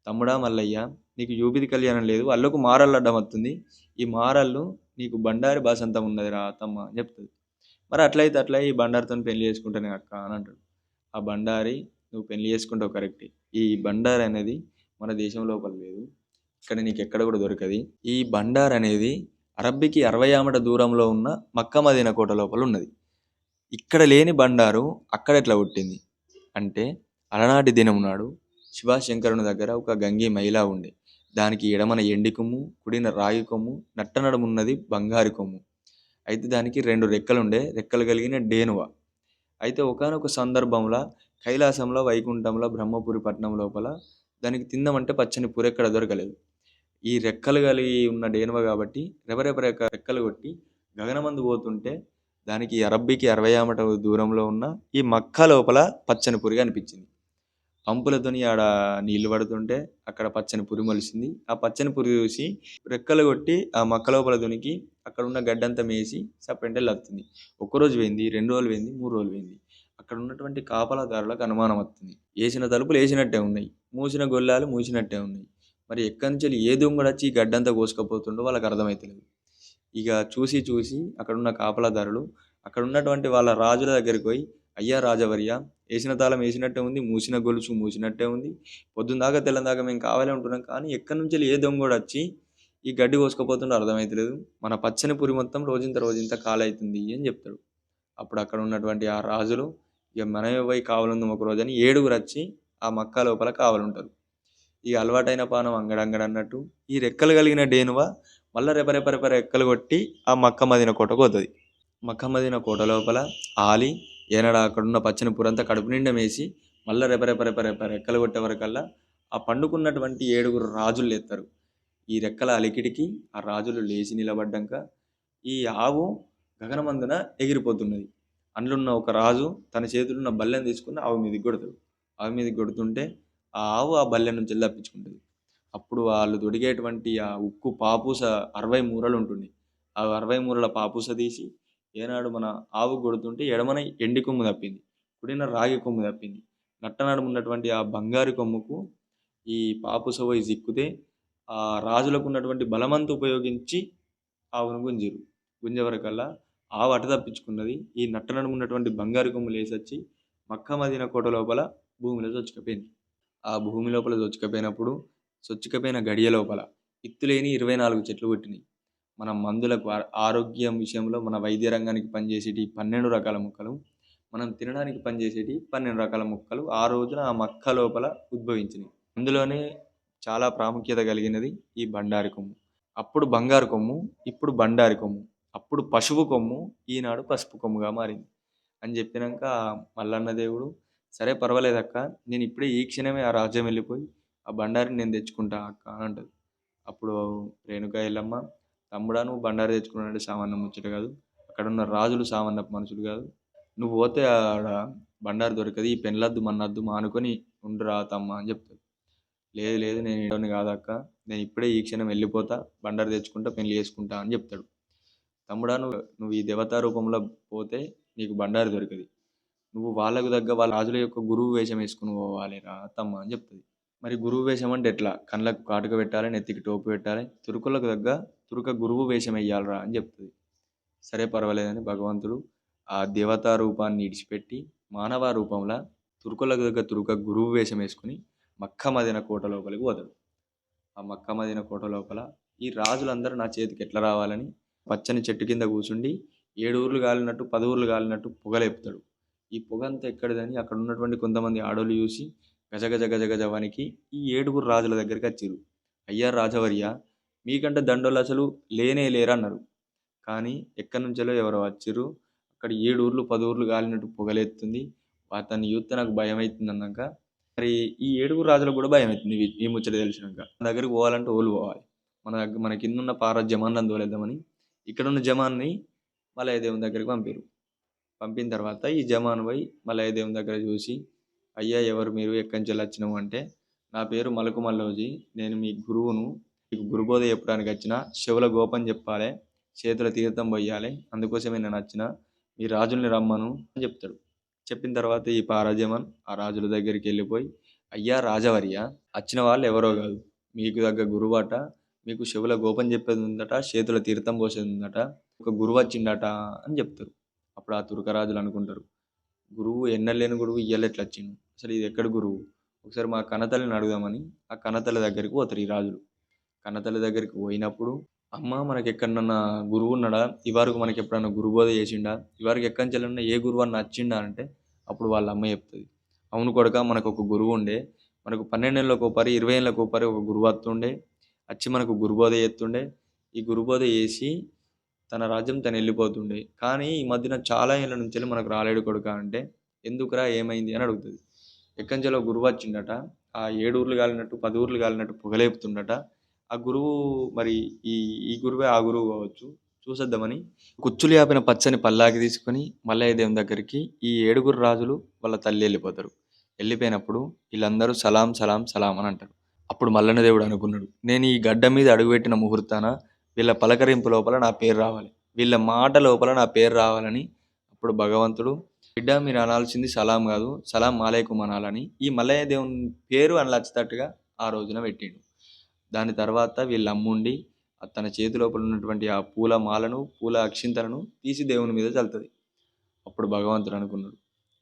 తమ్ముడా మల్లయ్య నీకు యూబిది కళ్యాణం లేదు, అల్లకు మారళ్ళు అడ్డం వస్తుంది. ఈ మారళ్ళు నీకు బండారి బాసంతం ఉన్నది రా తమ్మ అని చెప్తుంది. మరి అట్లయితే అట్లా ఈ బండారితో పెళ్లి చేసుకుంటానే అక్క అని అంటాడు. ఆ బండారి నువ్వు పెళ్లి చేసుకుంటావు కరెక్టే. ఈ బండార్ అనేది మన దేశం లోపల లేదు, ఇక్కడ నీకు ఎక్కడ కూడా దొరకది. ఈ బండార్ అనేది అరబ్బీకి 60 ఆమడ దూరంలో ఉన్న మక్కా మదీనా కోట లోపల ఉన్నది. ఇక్కడ లేని బండారు అక్కడ ఎట్లా పుట్టింది అంటే, అలనాటి దినం నాడు శివశంకరుని దగ్గర ఒక గంగి మైల ఉండే. దానికి ఎడమన ఎండి కొమ్ము, కుడిన రాగి కొమ్ము, నట్టనడుమున్నది బంగారు కొమ్ము. అయితే దానికి 2 రెక్కలుండే, రెక్కలు కలిగిన డేనువ. అయితే ఒకానొక సందర్భంలో కైలాసంలో, వైకుంఠంలో, బ్రహ్మపురి పట్టణం లోపల దానికి తిందామంటే పచ్చని పురెక్కడ దొరకలేదు. ఈ రెక్కలు కలిగి ఉన్న డేనువ కాబట్టి రెక్కలు కొట్టి గగనమందు పోతుంటే దానికి అరబ్బీకి 60 ఆమడ దూరంలో ఉన్న ఈ మక్కా లోపల పచ్చని పురి కనిపించింది. పంపులతోని ఆడ నీళ్లు పడుతుంటే అక్కడ పచ్చని పురి మొలిసింది. ఆ పచ్చని పురి చూసి రెక్కలు కొట్టి ఆ మక్క లోపల దునికి అక్కడ ఉన్న గడ్డంతా మేసి సప్పెంటలు వస్తుంది. ఒక్కరోజు పోయింది, 2 రోజులు పోయింది, 3 రోజులు పోయింది. అక్కడ ఉన్నటువంటి కాపలాదారులకు అనుమానం వస్తుంది. వేసిన తలుపులు వేసినట్టే ఉన్నాయి, మూసిన గొల్లాలు మూసినట్టే ఉన్నాయి. మరి ఎక్కడి నుంచి ఏ దొంగడు వచ్చి ఈ గడ్డంతా కోసుకపోతుండో వాళ్ళకి అర్థమవుతలేదు. ఇక చూసి చూసి అక్కడున్న కాపలాదారులు అక్కడ ఉన్నటువంటి వాళ్ళ రాజుల దగ్గరికి పోయి, అయ్యా రాజవర్య, వేసిన తాళం వేసినట్టే ఉంది, మూసిన గొలుసు మూసినట్టే ఉంది, పొద్దున్న దాకా తెల్లం దాకా మేము కావాలే ఉంటున్నాం, కానీ ఎక్కడి నుంచి ఏ దొంగోడు వచ్చి ఈ గడ్డి కోసుకపోతుండో అర్థమవుతలేదు, మన పచ్చని పురి మొత్తం రోజంత కాలవుతుంది అని చెప్తాడు. అప్పుడు అక్కడ ఉన్నటువంటి ఆ రాజులు ఇక మనమే పోయి కావాలందాం ఒక రోజు అని 7గురు వచ్చి ఆ మక్కా లోపల కావాలంటారు. ఇక అలవాటైన పానం అంగడంగడ అన్నట్టు ఈ రెక్కలు కలిగిన డేనువ మళ్ళా రెపరెపరెప రెక్కలు కొట్టి ఆ మక్కా మదీనా కోటకు పోతుంది. మక్కా మదీనా కోట లోపల ఆలి ఏనాడు అక్కడున్న పచ్చని పురంతా కడుపు నిండా మేసి మళ్ళీ రెపరెపరెపరెప రెక్కలు కొట్టే వరకల్లా ఆ పండుకున్నటువంటి 7గురు రాజులు లేస్తారు. ఈ రెక్కల అలికిడికి ఆ రాజులు లేచి నిలబడ్డాక ఈ ఆవు గగనమందున ఎగిరిపోతున్నది. అందులో ఒక రాజు తన చేతుల్లో ఉన్న బల్లెం తీసుకుని ఆవు మీదకి కొడతాడు. ఆవు మీదకి కొడుతుంటే ఆ ఆవు ఆ బల్లెం నుంచి తప్పించుకుంటుంది. అప్పుడు వాళ్ళు తొడిగేటువంటి ఆ ఉక్కు పాపూస 60 మూరలు ఉంటుంది. ఆ 60 మూరల పాపూస తీసి ఏనాడు మన ఆవు కొడుతుంటే ఎడమన ఎండి కొమ్ము తప్పింది, కుడిన రాగి కొమ్ము తప్పింది. నట్టనడుము ఉన్నటువంటి ఆ బంగారు కొమ్ముకు ఈ పాపూస పోయి చిక్కితే ఆ రాజులకు ఉన్నటువంటి బలమంతా ఉపయోగించి ఆవును గుంజిరు. గుంజే వరకల్లా ఆవు అట తప్పించుకున్నది. ఈ నట్టనడుము ఉన్నటువంటి బంగారు కొమ్ములు వేసొచ్చి మక్కా మదీనా కోట లోపల భూమిలో చొచ్చుకపోయింది. ఆ భూమి లోపల చొచ్చుకపోయినప్పుడు చొచ్చుకపోయిన గడియ లోపల ఇత్తులేని 24 చెట్లు పుట్టినాయి. మన మందులకు ఆరోగ్యం విషయంలో మన వైద్య రంగానికి పనిచేసేటి 12 రకాల మొక్కలు, మనం తినడానికి పనిచేసేటి 12 రకాల మొక్కలు ఆ రోజున ఆ మక్కా లోపల ఉద్భవించినాయి. అందులోనే చాలా ప్రాముఖ్యత కలిగినది ఈ బండారి కొమ్ము. అప్పుడు బంగారు కొమ్ము, ఇప్పుడు బండారి కొమ్ము. అప్పుడు పశువు కొమ్ము, ఈనాడు పసుపు కొమ్ముగా మారింది అని చెప్పినాక మల్లన్న దేవుడు, సరే పర్వాలేదక్క, నేను ఇప్పుడే ఈ క్షణమే ఆ రాజ్యం వెళ్ళిపోయి ఆ బండారిని నేను తెచ్చుకుంటా అక్క అని అంటది. అప్పుడు రేణుకా ఎల్లమ్మ, తమ్ముడా నువ్వు బండారు తెచ్చుకున్నాడు సామాన్య ముచ్చట కాదు, అక్కడ ఉన్న రాజులు సామాన్య మనుషులు కాదు, నువ్వు పోతే ఆడ బండారు దొరకదు, ఈ పెళ్ళొద్దు మన్నొద్దు మానుకొని ఉండురా తమ్మ అని చెప్తాడు. లేదు లేదు నేను ఇంటోని కాదక్క, నేను ఇప్పుడే ఈ క్షణం వెళ్ళిపోతా, బండారు తెచ్చుకుంటా, పెళ్లి చేసుకుంటా అని చెప్తాడు. తమ్ముడా నువ్వు ఈ దేవతా రూపంలో పోతే నీకు బండారు దొరకదు, నువ్వు వాళ్ళకు తగ్గ వాళ్ళ రాజుల యొక్క గురువు వేషం వేసుకుని పోవాలిరా తమ్మ అని చెప్తుంది. మరి గురువు వేషం అంటే ఎట్లా, కళ్ళకు కాటుక పెట్టాలి, నెత్తికి టోపు పెట్టాలి, తురుకులకు తగ్గ తురుక గురువు వేషం వేయాలిరా అని చెప్తుంది. సరే పర్వాలేదని భగవంతుడు ఆ దేవతా రూపాన్ని ఇడిచిపెట్టి మానవ రూపంలో తురుకులకు తగ్గ తురుక గురువు వేషం వేసుకుని మక్కా మదీనా కోట లోపలికి పోతాడు. ఆ మక్కా మదీనా కోట లోపల ఈ రాజులందరూ నా చేతికి ఎట్లా రావాలని పచ్చని చెట్టు కింద కూర్చుండి 7 ఊర్లు కాలినట్టు 10 ఊర్లు కాలినట్టు పొగలేపుతాడు. ఈ పొగంతా ఎక్కడిదని అక్కడ ఉన్నటువంటి కొంతమంది ఆడోళ్ళు చూసి గజ గజ గజ గజ వనికి ఈ 7గురు రాజుల దగ్గరికి వచ్చిరు. అయ్యా రాజవర్య, మీకంటే దండోళ్ళు అసలు లేనే లేరన్నారు. కానీ ఎక్కడి నుంచెలో ఎవరో వచ్చిర్రు, అక్కడ 7 ఊర్లు 10 ఊర్లు కాలినట్టు పొగలేస్తుంది, అతన్ని చూస్తే నాకు భయం అవుతుంది అన్నాక మరి ఈ 7గురు రాజులకు కూడా భయం అవుతుంది ఈ ముచ్చట తెలిసినాక. మన దగ్గరికి పోవాలంటే ఓళ్ళు పోవాలి, మన కింద ఉన్న పారా జమాన్లను తోలేద్దామని ఇక్కడున్న జమాన్ని మలయ దేవుని దగ్గరికి పంపారు. పంపిన తర్వాత ఈ జమాన్ పోయి మలయ దేవుని దగ్గర చూసి, అయ్యా ఎవరు మీరు, ఎక్కడి నుంచి వచ్చినాము అంటే, నా పేరు మలుకు మల్లోజీ. నేను మీ గురువును. మీకు గురుబోధ చెప్పడానికి వచ్చిన. చెవుల గోపం చెప్పాలే, చేతుల తీర్థం పొయ్యాలే. అందుకోసమే నేనొచ్చిన. మీ రాజుల్ని రమ్మను అని చెప్తాడు. చెప్పిన తర్వాత ఈ పారాజమన్ ఆ రాజుల దగ్గరికెళ్ళిపోయి, అయ్యా రాజవర్య, వచ్చిన వాళ్ళు ఎవరో కాదు. మీకు తగ్గ గురువట. మీకు చెవుల గోపం చెప్పేది ఉందట, చేతుల తీర్థం పోసేది ఉందట. ఒక గురువు వచ్చిండట అని చెప్తారు. అప్పుడు ఆ తురకరాజులు అనుకుంటారు, గురువు ఎన్నడలేని గురువు ఇయ్యాల ఎట్లా వచ్చిండు? అసలు ఇది ఎక్కడ గురువు? ఒకసారి మా కన్నతల్లిని అడుగుదామని ఆ కన్నతల్లి దగ్గరికి పోతారు ఈ రాజులు. కన్నతల్లి దగ్గరికి పోయినప్పుడు, అమ్మ మనకి ఎక్కడన్నా గురువు ఉన్నాడా? ఇవరకు మనకి ఎప్పుడన్నా గురుబోధ చేసిండా? ఇవరకు ఎక్కడి నుంచెల్లన్నా ఏ గురువు అన్న వచ్చిండా అంటే, అప్పుడు వాళ్ళ అమ్మ చెప్తుంది, అవును కొడుకా, మనకు ఒక గురువు ఉండే. మనకు 12 ఏళ్ళకి ఒకసారి 20 ఏళ్ళకి ఒకసారి ఒక గురువు వస్తుండే. వచ్చి మనకు గురుబోధ చేస్తుండే. ఈ గురుబోధ చేసి తన రాజ్యం తను వెళ్ళిపోతుండే. కానీ ఈ మధ్యన చాలా ఏళ్ళ నుంచి మనకు రాలేడు కొడుకా అంటే, ఎందుకురా ఏమైంది అని అడుగుతుంది. ఎక్కంచెలో గురువు వచ్చిండట. ఆ 7 ఊర్లు కాలినట్టు 10 ఊర్లు కాలినట్టు పొగలేపుతుండట. ఆ గురువు మరి ఈ ఈ గురువే ఆ గురువు కావచ్చు. చూసేద్దామని కుచ్చులు యాపిన పచ్చని పల్లాకి తీసుకొని మల్లయ్య దేవుని దగ్గరికి ఈ 7గురు రాజులు వాళ్ళ తల్లి వెళ్ళిపోతారు. వెళ్ళిపోయినప్పుడు వీళ్ళందరూ సలాం సలాం సలాం అని అంటారు. అప్పుడు మల్లన్న దేవుడు అనుకున్నాడు, నేను ఈ గడ్డ మీద అడుగుపెట్టిన ముహూర్తాన వీళ్ళ పలకరింపు లోపల నా పేరు రావాలి, వీళ్ళ మాట లోపల నా పేరు రావాలని. అప్పుడు భగవంతుడు, బిడ్డ మీరు అనాల్సింది సలాం కాదు, సలాం అలైకుం అనాలని ఈ మల్లయ్య దేవుని పేరు అనలచ్చేటట్టుగా ఆ రోజున పెట్టిండు. దాని తర్వాత వీళ్ళ అమ్ముండి తన చేతి లోపల ఉన్నటువంటి ఆ పూల మాలను పూల అక్షింతలను తీసి దేవుని మీద చల్లుతుంది. అప్పుడు భగవంతుడు అనుకున్నాడు,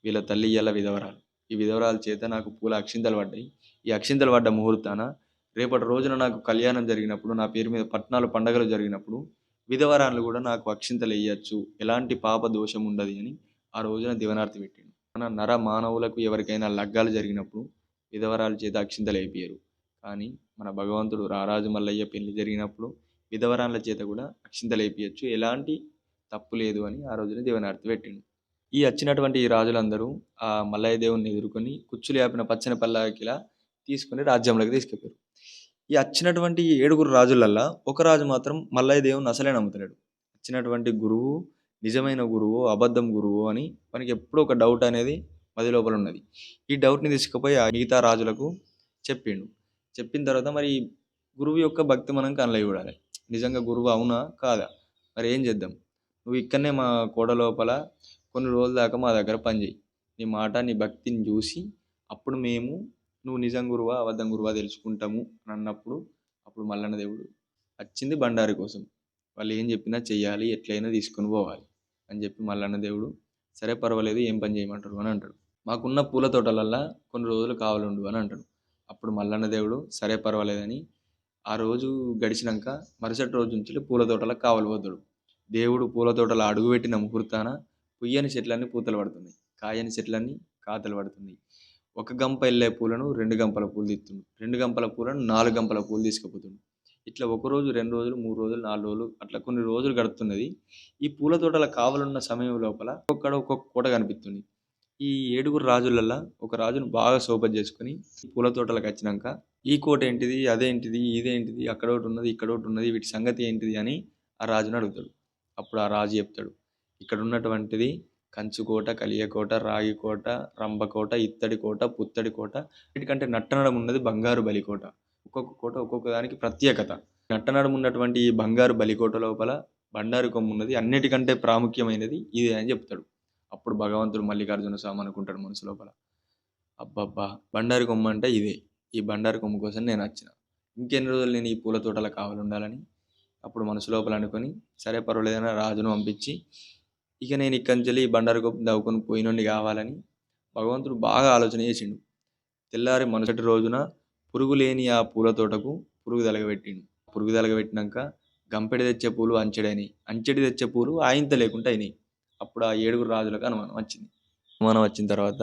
వీళ్ళ తల్లి ఇయ్యాల విధవరాలు, ఈ విధవరాల చేత నాకు పూల అక్షింతలు పడ్డాయి. ఈ అక్షింతలు పడ్డ ముహూర్తాన రేపటి రోజున నాకు కళ్యాణం జరిగినప్పుడు, నా పేరు మీద పట్నాలు పండగలు జరిగినప్పుడు విధవరాలు కూడా నాకు అక్షింతలు వేయచ్చు, ఎలాంటి పాప దోషం ఉండదు అని ఆ రోజున దివనార్తి పెట్టిండు. మన నర మానవులకు ఎవరికైనా లగ్గాలు జరిగినప్పుడు విధవరాల చేత అక్షింతలు వేపియరు. కానీ మన భగవంతుడు రారాజు మల్లయ్య పెళ్లి జరిగినప్పుడు విధవరాల చేత కూడా అక్షింతలు వేపియచ్చు, ఎలాంటి తప్పు లేదు అని ఆ రోజున దివనార్తి పెట్టిండు. ఈ వచ్చినటువంటి ఈ రాజులందరూ ఆ మల్లయ్య దేవుని ఎదుర్కొని కుచ్చులు యాపిన పచ్చని పల్లాకిలా తీసుకుని రాజ్యంలోకి తీసుకెళ్లారు. ఈ వచ్చినటువంటి 7గురు రాజులల్లా ఒక రాజు మాత్రం మల్లయ్య దేవుని అసలే నమ్ముతలేడు. వచ్చినటువంటి గురువు నిజమైన గురువు అబద్ధం గురువు అని మనకి ఎప్పుడూ ఒక డౌట్ అనేది మది లోపల ఉన్నది. ఈ డౌట్ని తీసుకుపోయి ఆ మిగతా రాజులకు చెప్పిండు. చెప్పిన తర్వాత మరి గురువు యొక్క భక్తి మనం కనలై చూడాలి. నిజంగా గురువు అవునా కాదా? మరి ఏం చేద్దాం? నువ్వు ఇక్కడనే మా కోట లోపల కొన్ని రోజుల దాకా మా దగ్గర పనిచేయి. నీ మాట నీ భక్తిని చూసి అప్పుడు మేము నువ్వు నిజం గురువా అబద్ధం గురువా తెలుసుకుంటాము అని అన్నప్పుడు, అప్పుడు మల్లన్న దేవుడు వచ్చింది బండారి కోసం. వాళ్ళు ఏం చెప్పినా చెయ్యాలి, ఎట్లయినా తీసుకొని పోవాలి అని చెప్పి మల్లన్న దేవుడు, సరే పర్వాలేదు, ఏం పని చేయమంటారు అని అంటాడు. మాకున్న పూల తోటలల్లా కొన్ని రోజులు కావాలండు అని అంటాడు. అప్పుడు మల్లన్న దేవుడు సరే పర్వాలేదని ఆ రోజు గడిచినాక మరుసటి రోజు నుంచి పూల తోటలకు కావలి పోతాడు. దేవుడు పూల తోటలో అడుగుపెట్టిన ముహూర్తాన పుయ్యని చెట్లన్నీ పూతలు పడుతున్నాయి, కాయని చెట్లన్నీ కాతలు పడుతున్నాయి. ఒక గంప వెళ్ళే పూలను 2 గంపల పూలు తీస్తుండు, 2 గంపల పూలను 4 గంపల పూలు తీసుకుపోతుండు. ఇట్లా ఒక రోజు 2 రోజులు 3 రోజులు 4 రోజులు అట్లా కొన్ని రోజులు గడుపుతున్నది. ఈ పూల తోటల కావలున్న సమయం లోపల ఒక్కొక్క కోట కనిపిస్తుంది. ఈ 7గురు రాజులల్లా ఒక రాజును బాగా సోపతి చేసుకొని పూల తోటలకు వచ్చినాక, ఈ కోట ఏంటిది, అదేంటిది, ఇదేంటిది, అక్కడ ఒకటి ఉన్నది, ఇక్కడ ఒకటి ఉన్నది, వీటి సంగతి ఏంటిది అని ఆ రాజును అడుగుతాడు. అప్పుడు ఆ రాజు చెప్తాడు, ఇక్కడ ఉన్నటువంటిది కంచుకోట, కలియకోట, రాగికోట, రంభకోట, ఇత్తడి కోట, పుత్తడి కోట, వీటికంటే నట్టనడం ఉన్నది బంగారు బలికోట. ఒక్కొక్క కోట ఒక్కొక్క దానికి ప్రత్యేకత. నట్టనడం ఉన్నటువంటి ఈ బంగారు బలికోట లోపల బండారు కొమ్ము ఉన్నది, అన్నిటికంటే ప్రాముఖ్యమైనది ఇదే అని చెప్తాడు. అప్పుడు భగవంతుడు మల్లికార్జున స్వామి అనుకుంటాడు మనసు లోపల, అబ్బబ్బా బండారు కొమ్ము అంటే ఇదే, ఈ బండారు కొమ్ము కోసం నేను వచ్చిన, ఇంకెన్ని రోజులు నేను ఈ పూల తోటలో కావాలి ఉండాలని అప్పుడు మనసు లోపల అనుకొని, సరే పర్వాలేదని రాజును పంపించి, ఇక నేను ఇక్కడి నుంచి ఈ బండారు కొమ్ము దవ్వుకొని పోయినోడిని కావాలని భగవంతుడు బాగా ఆలోచన చేసిండు. తెల్లారి మరుసటి రోజున పురుగు లేని ఆ పూల తోటకు పురుగు తలగబెట్టిండు. పురుగు తలగబెట్టినాక గంపెడి తెచ్చే పూలు అంచెడైనాయి, అంచెడి తెచ్చే పూలు ఆయింత లేకుండా అయినాయి. అప్పుడు ఆ 7గురు రాజులకు అనుమానం వచ్చింది. అనుమానం వచ్చిన తర్వాత,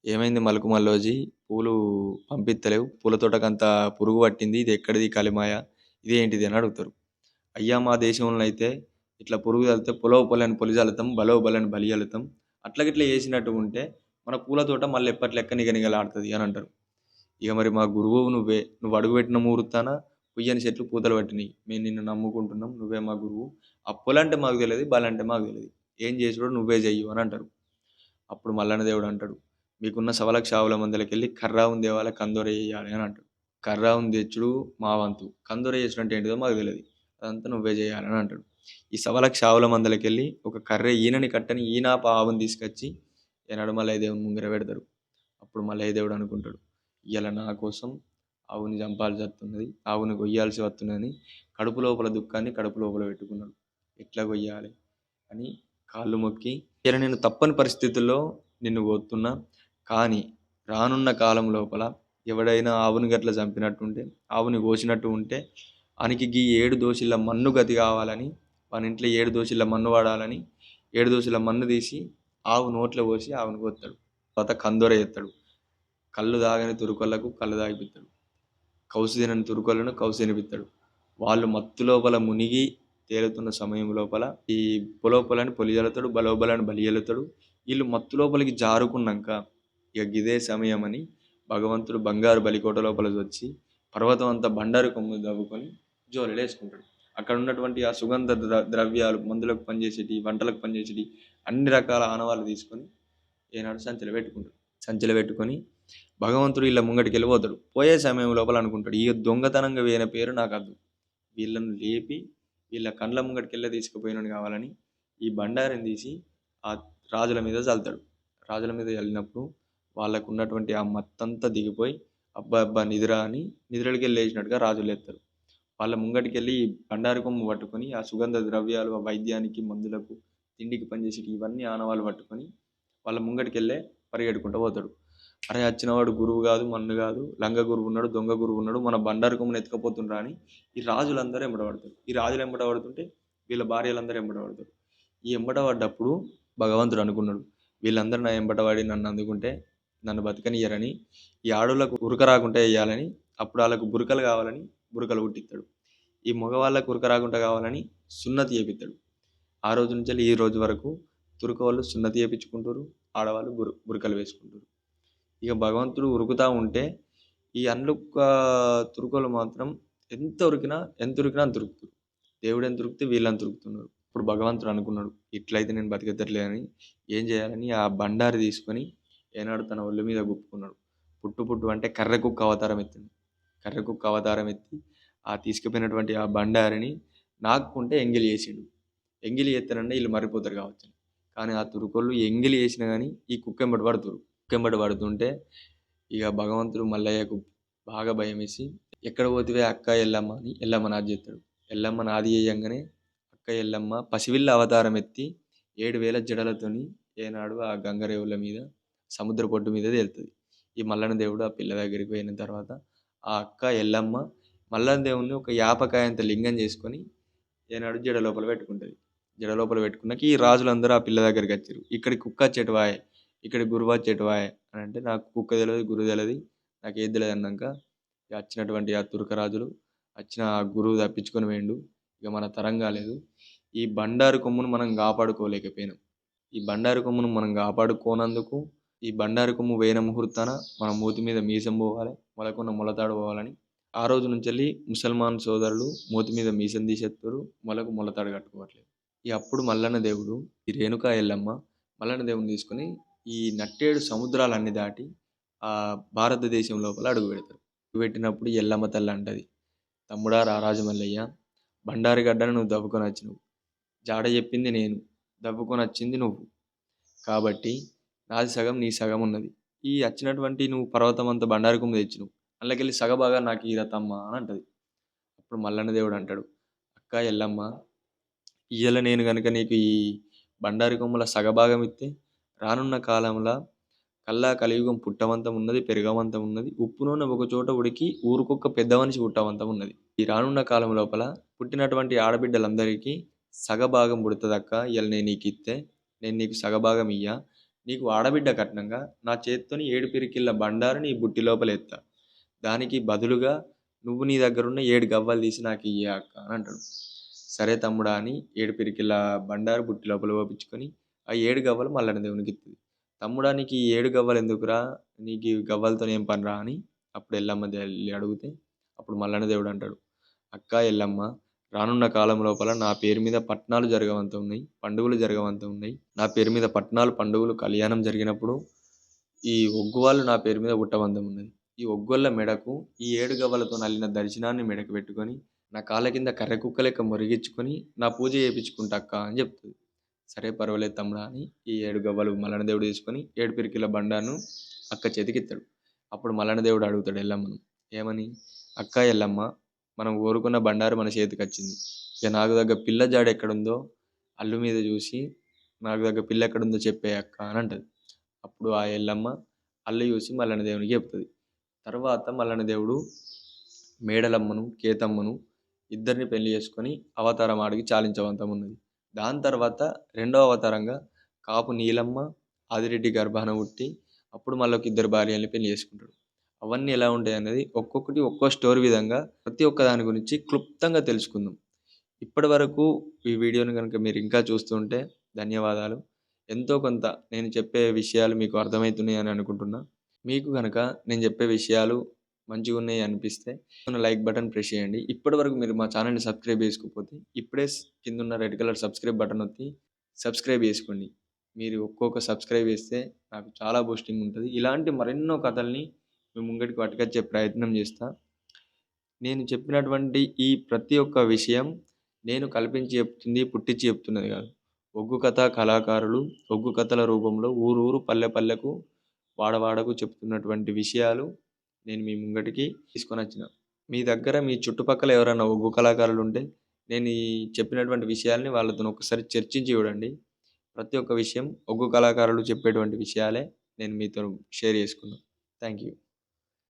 ఏమైంది మలుకు మల్లోజీ, పూలు పంపిత్తలేవు, పూల తోటకంత పురుగు పట్టింది, ఇది ఎక్కడిది కలిమాయ, ఇదేంటిది అని అడుగుతారు. అయ్యా మా దేశంలో అయితే ఇట్లా పురుగు చల్లితే పొలవ పొలని పొలి చల్లుతాం, బలవ బలని బలి చల్లుతాం, అట్లగిట్లా చేసినట్టు ఉంటే మన పూల తోట మళ్ళీ ఎప్పటి లెక్క నిగనిగలాడుతుంది అని అంటారు. ఇక మరి మా గురువు నువ్వే, నువ్వు అడుగుపెట్టిన ముహూర్తాన పుయ్యని చెట్లు పూతలు పట్టినాయి, మేము నిన్ను నమ్ముకుంటున్నాం, నువ్వే మా గురువు, ఆ పొలంటే మాకు తెలియదు, బలంటే మాకు తెలియదు, ఏం చేసుడో నువ్వే చెయ్యు అని అంటారు. అప్పుడు మల్లన్న దేవుడు అంటాడు, మీకున్న సవలక్ష ఆవుల మందలకెళ్ళి కర్ర ఉంది వాళ్ళ కందోర చేయాలి అని అంటాడు. కర్ర ఉంది తెచ్చుడు మా వంతు, కందోర చేసుడు అంటే ఏంటిదో మాకు తెలియదు, అదంతా నువ్వే చేయాలని అంటాడు. ఈ సవలక్ష ఆవుల మందలకెళ్ళి ఒక కర్రె ఈనని కట్టని ఈనాప ఆవుని తీసుకొచ్చి ఏనాడు మల్లయ్య దేవుని ముంగర పెడతారు. అప్పుడు మల్లయ్య దేవుడు అనుకుంటాడు, ఇవాళ నా కోసం ఆవుని చంపాల్సి వస్తున్నది, ఆవుని కొయ్యాల్సి వస్తున్నదని కడుపు లోపల దుఃఖాన్ని కడుపు లోపల పెట్టుకున్నాడు. ఎట్లా కొయ్యాలి అని కాళ్ళు మొక్కి, ఇలా నేను తప్పని పరిస్థితుల్లో నిన్ను కోరుతున్నా, కానీ రానున్న కాలం లోపల ఎవడైనా ఆవుని గట్ల చంపినట్టుంటే, ఆవుని కోసినట్టు ఉంటే వానికి గీ 7 దోసిళ్ళ మన్ను గతి కావాలని, వాని ఇంట్లో 7 దోసిళ్ళ మన్ను వాడాలని 7 దోసిళ్ళ మన్ను తీసి ఆవు నోట్లో పోసి ఆవుని కొత్తాడు. తర్వాత కందోర ఎత్తాడు. కళ్ళు తాగని తురుకొల్లకు కళ్ళు తాగిపిస్తాడు. కౌసు తినని తురుకొల్లను కౌసు తినిపిస్తాడు. వాళ్ళు మత్తు లోపల మునిగి తేలుతున్న సమయం లోపల ఈ పొలోపలని పొలిజలుతాడు, బలోబలని బలియలుతాడు. వీళ్ళు మత్తు లోపలికి జారుకున్నాక ఇక గిదే సమయం అని భగవంతుడు బంగారు బలికోట లోపల వచ్చి పర్వతం అంతా బండారు కొమ్ము దవ్వుకొని జోలెలు వేసుకుంటాడు. అక్కడ ఉన్నటువంటి ఆ సుగంధ ద్రవ్యాలు, మందులకు పనిచేసేటి, వంటలకు పనిచేసేటి అన్ని రకాల ఆనవాళ్ళు తీసుకొని ఏనాడు సంచిలో పెట్టుకుంటాడు. సంచిలో పెట్టుకొని భగవంతుడు వీళ్ళ ముంగటికి వెళ్ళిపోతాడు. పోయే సమయం లోపల అనుకుంటాడు, ఈ దొంగతనంగా వేరే పేరు నాకు అద్దు, వీళ్ళను లేపి వీళ్ళ కండ్ల ముంగటికి వెళ్ళి తీసుకుపోయినని కావాలని ఈ బండారిని తీసి ఆ రాజుల మీద చల్లుతాడు. రాజుల మీద చల్లినప్పుడు వాళ్ళకు ఉన్నటువంటి ఆ మత్తంతా దిగిపోయి అబ్బా అబ్బా నిద్ర అని నిద్రలకి వెళ్ళి లేచినట్టుగా రాజులు ఎత్తారు. వాళ్ళ ముంగటికి వెళ్ళి బండారు కొమ్ము పట్టుకొని ఆ సుగంధ ద్రవ్యాలు, ఆ వైద్యానికి, మందులకు, తిండికి పనిచేసేటి ఇవన్నీ ఆనవాళ్ళు పట్టుకొని వాళ్ళ ముంగటికి వెళ్ళే పరిగెడుకుంటూ పోతాడు. అరే వచ్చినవాడు గురువు కాదు, మన్ను కాదు, లంగ గురువు ఉన్నాడు, దొంగ గురువు ఉన్నాడు, మన బండారు కొమ్మును ఎత్తుకపోతుండ్రా అని ఈ రాజులందరూ ఎంబడబడతారు. ఈ రాజులు ఎంబడబడుతుంటే వీళ్ళ భార్యలందరూ ఎంబడబడతారు. ఈ ఎంబడబడ్డప్పుడు భగవంతుడు అనుకున్నాడు, వీళ్ళందరూ నా ఎంబడబడి నన్ను అందుకుంటే నన్ను బతకనియ్యరని ఈ ఆడోళ్ళకు ఉరక రాకుండా వేయాలని, అప్పుడు వాళ్ళకు బురకలు కావాలని బురకలు పుట్టిస్తాడు. ఈ మగవాళ్ళకు ఉరక రాకుండా కావాలని సున్నతి చేపిస్తాడు. ఆ రోజు నుంచి ఈ రోజు వరకు తురక వాళ్ళు సున్నతి చేయించుకుంటారు, ఆడవాళ్ళు బురకలు వేసుకుంటారు. ఇక భగవంతుడు ఉరుకుతూ ఉంటే ఈ అన్లుక్క తురుకోలు మాత్రం ఎంత ఉరికినా అంత ఉరుకుతారు. దేవుడు ఎంత ఉరికితే వీళ్ళంత ఉరుకుతున్నారు. ఇప్పుడు భగవంతుడు అనుకున్నాడు, ఇట్లయితే నేను బతికెత్తట్లేదని ఏం చేయాలని ఆ బండారి తీసుకొని ఏనాడు తన ఒళ్ళు మీద గుప్పుకున్నాడు. పుట్టు పుట్టు అంటే కర్రె కుక్క అవతారం ఎత్తింది. కర్రె కుక్క అవతారం ఎత్తి ఆ తీసుకుపోయినటువంటి ఆ బండారిని నాకుంటే ఎంగిలి చేసిండు. ఎంగిలి చేస్తానంటే వీళ్ళు మరిపోతారు కావచ్చు. కానీ ఆ తురుకోళ్ళు ఎంగిలి చేసినా కానీ ఈ కుక్కెంబడి పడుతురు. కుక్కెంబడి పడుతుంటే ఇక భగవంతుడు మల్లయ్యకు బాగా భయం వేసి, ఎక్కడ పోతివే అక్క ఎల్లమ్మ అని ఎల్లమ్మ నాది చేస్తాడు. ఎల్లమ్మ నాది చేయంగానే అక్క ఎల్లమ్మ పసివిల్ల అవతారం ఎత్తి 7,000 జడలతోని ఏనాడు ఆ గంగరేవుల మీద సముద్ర పొట్టు మీద తేలుతుంది. ఈ మల్లన్న దేవుడు ఆ పిల్ల దగ్గరికి పోయిన తర్వాత ఆ అక్క ఎల్లమ్మ మల్లన్న దేవుడిని ఒక యాపకాయంత లింగం చేసుకొని ఏనాడు జడ లోపల పెట్టుకుంటుంది. జడ లోపల పెట్టుకున్నాక ఈ రాజులందరూ ఆ పిల్ల దగ్గరికి వచ్చారు. ఇక్కడ కుక్క చెట్టువాయే, ఇక్కడ గురువా చెట్టువాయే అని అంటే, నాకు కుక్క తెలియదు, గురువు తెలియదు, నాకు ఏది తెలియదు అన్నాక వచ్చినటువంటి ఆ తురకరాజులు వచ్చిన ఆ గురువు తప్పించుకొని వేయండు. ఇక మన తరం కాలేదు. ఈ బండారు కొమ్మును మనం కాపాడుకోలేకపోయినాం. ఈ బండారు కొమ్మును మనం కాపాడుకోనందుకు ఈ బండారు కొమ్ము వేయిన ముహూర్తాన మన మూతి మీద మీసం పోవాలి, మొలకున్న మొలతాడు పోవాలని ఆ రోజు నుంచి వెళ్ళి ముసల్మాన్ సోదరులు మూతి మీద మీసం తీసేస్తారు, మొలకు మొలతాడు కట్టుకోవట్లేదు. ఈ అప్పుడు మల్లన్న దేవుడు ఈ రేణుకా ఎల్లమ్మ మల్లన్న దేవుని తీసుకొని ఈ నట్టేడు సముద్రాలన్నీ దాటి ఆ భారతదేశం లోపల అడుగు పెడతారు. అడుగు పెట్టినప్పుడు ఎల్లమ్మ తల్లి అంటది, తమ్ముడా రారాజు మల్లయ్య, బండారు గడ్డను నువ్వు దవ్వుకొని వచ్చినవు, జాడ చెప్పింది నేను, దవ్వుకొని వచ్చింది నువ్వు, కాబట్టి నాది సగం నీ సగం ఉన్నది. ఈ వచ్చినటువంటి నువ్వు పర్వతం అంతా బండారు కొమ్ము తెచ్చినవు, అందులోకెళ్ళి సగభాగా నాకు ఈ రతమ్మ అని అంటది. అప్పుడు మల్లన్న దేవుడు అంటాడు, అక్క ఎల్లమ్మ, ఇయ్యాల నేను కనుక నీకు ఈ బండారు కొమ్ముల సగభాగం ఇస్తే రానున్న కాలంలో కల్లా కలియుగం పుట్టవంతం ఉన్నది, పెరగవంతం ఉన్నది, ఉప్పు నూనె ఒక చోట ఉడికి ఊరుకొక్క పెద్ద మనిషి పుట్టవంతం ఉన్నది. ఈ రానున్న కాలం లోపల పుట్టినటువంటి ఆడబిడ్డలందరికీ సగభాగం పుడుతుందక్క, ఇవాళ నేను నీకు ఇస్తే నేను నీకు సగభాగం ఇయ్యా, నీకు ఆడబిడ్డ కట్నంగా నా చేత్తోని 7 పిరికిళ్ళ బండారు నీ బుట్టి లోపల ఎత్తా, దానికి బదులుగా నువ్వు నీ దగ్గరున్న 7 గవ్వలు తీసి నాకు ఇయ్యా అక్క అని అంటాడు. సరే తమ్ముడా అని 7 పిరికిళ్ళ బండారు బుట్టి లోపల పోపించుకొని ఆ 7 గవ్వలు మల్లన్న దేవునికి ఇస్తుంది. తమ్ముడా నీకు ఈ 7 గవ్వలు ఎందుకురా, నీకు ఈ గవ్వలతో ఏం పనిరా అని అప్పుడు ఎల్లమ్మ వెళ్ళి అడిగితే అప్పుడు మల్లన్న దేవుడు అంటాడు, అక్క ఎల్లమ్మ, రానున్న కాలం లోపల నా పేరు మీద పట్నాలు జరగవంత ఉన్నాయి, పండుగలు జరగవంత ఉన్నాయి. నా పేరు మీద పట్నాలు, పండుగలు, కళ్యాణం జరిగినప్పుడు ఈ ఒగ్గు వాళ్ళు నా పేరు మీద గుట్టబంధం ఉన్నది. ఈ ఒగ్గోళ్ళ మెడకు ఈ 7 గవ్వలతోని అల్లిన దర్శనాన్ని మెడకు పెట్టుకొని, నా కాళ్ళ కింద కర్రె కుక్క లెక్క మొరిగిచ్చుకొని, నా పూజ చేపించుకుంటా అక్క అని చెప్తది. సరే పర్వాలేదు తమ్ముడా అని ఈ 7 గవ్వలు మల్లన్న దేవుడు తీసుకొని 7 పిరికిల బండాను అక్క చేతికిత్తడు. అప్పుడు మల్లన్న దేవుడు అడుగుతాడు ఎల్లమ్మను. ఏమని? అక్క ఎల్లమ్మ, మనం కోరుకున్న బండారు మన చేతికొచ్చింది. ఇక నాకు దగ్గ పిల్ల జాడ ఎక్కడుందో అల్లు మీద చూసి నాకు దగ్గ పిల్ల ఎక్కడుందో చెప్పే అక్క అని అంటది. అప్పుడు ఆ ఎల్లమ్మ అల్లు చూసి మల్లన్న దేవునికి చెప్తది. తర్వాత మల్లన్న దేవుడు మేడలమ్మను, కేతమ్మను ఇద్దరిని పెళ్లి చేసుకొని అవతారం ఆడికి చాలించవంతం ఉన్నది. దాని తర్వాత రెండవ అవతారంగా కాపు నీలమ్మ, ఆదిరెడ్డి గర్భాన పుట్టి అప్పుడు మళ్ళీ ఒక ఇద్దరు భార్యల్ని పెళ్లి చేసుకుంటాడు. అవన్నీ ఎలా ఉంటాయి అనేది ఒక్కొక్కటి ఒక్కో స్టోరీ విధంగా ప్రతి ఒక్క దాని గురించి క్లుప్తంగా తెలుసుకుందాం. ఇప్పటి వరకు ఈ వీడియోని కనుక మీరు ఇంకా చూస్తుంటే ధన్యవాదాలు. ఎంతో కొంత నేను చెప్పే విషయాలు మీకు అర్థమవుతున్నాయి అని అనుకుంటున్నా. మీకు కనుక నేను చెప్పే విషయాలు మంచిగున్నాయి అనిపిస్తే లైక్ బటన్ ప్రెస్ చేయండి. ఇప్పటివరకు మీరు మా ఛానల్ని సబ్స్క్రైబ్ చేసుకోకపోతే ఇప్పుడే కిందున్న రెడ్ కలర్ సబ్స్క్రైబ్ బటన్ నొక్కి సబ్స్క్రైబ్ చేసుకోండి. మీరు ఒక్కొక్క సబ్స్క్రైబ్ చేస్తే నాకు చాలా బూస్టింగ్ ఉంటుంది. ఇలాంటి మరెన్నో కథల్ని మీ ముంగడికి పట్టుకొచ్చే ప్రయత్నం చేస్తా. నేను చెప్పినటువంటి ఈ ప్రతి ఒక్క విషయం నేను కల్పించి చెప్తుంది, పుట్టించి చెప్తున్నది కాదు. ఒగ్గు కథ కళాకారులు ఒగ్గు కథల రూపంలో ఊరూరు పల్లె పల్లెకు వాడవాడకు చెప్తున్నటువంటి విషయాలు నేను మీ ముంగటికి తీసుకొని వచ్చిన. మీ దగ్గర మీ చుట్టుపక్కల ఎవరైనా ఒగ్గు కళాకారులు ఉంటే నేను ఈ చెప్పినటువంటి విషయాల్ని వాళ్ళతో ఒకసారి చర్చించి చూడండి. ప్రతి ఒక్క విషయం ఒగ్గు కళాకారులు చెప్పేటువంటి విషయాలే నేను మీతో షేర్ చేసుకున్నాను. Thank you.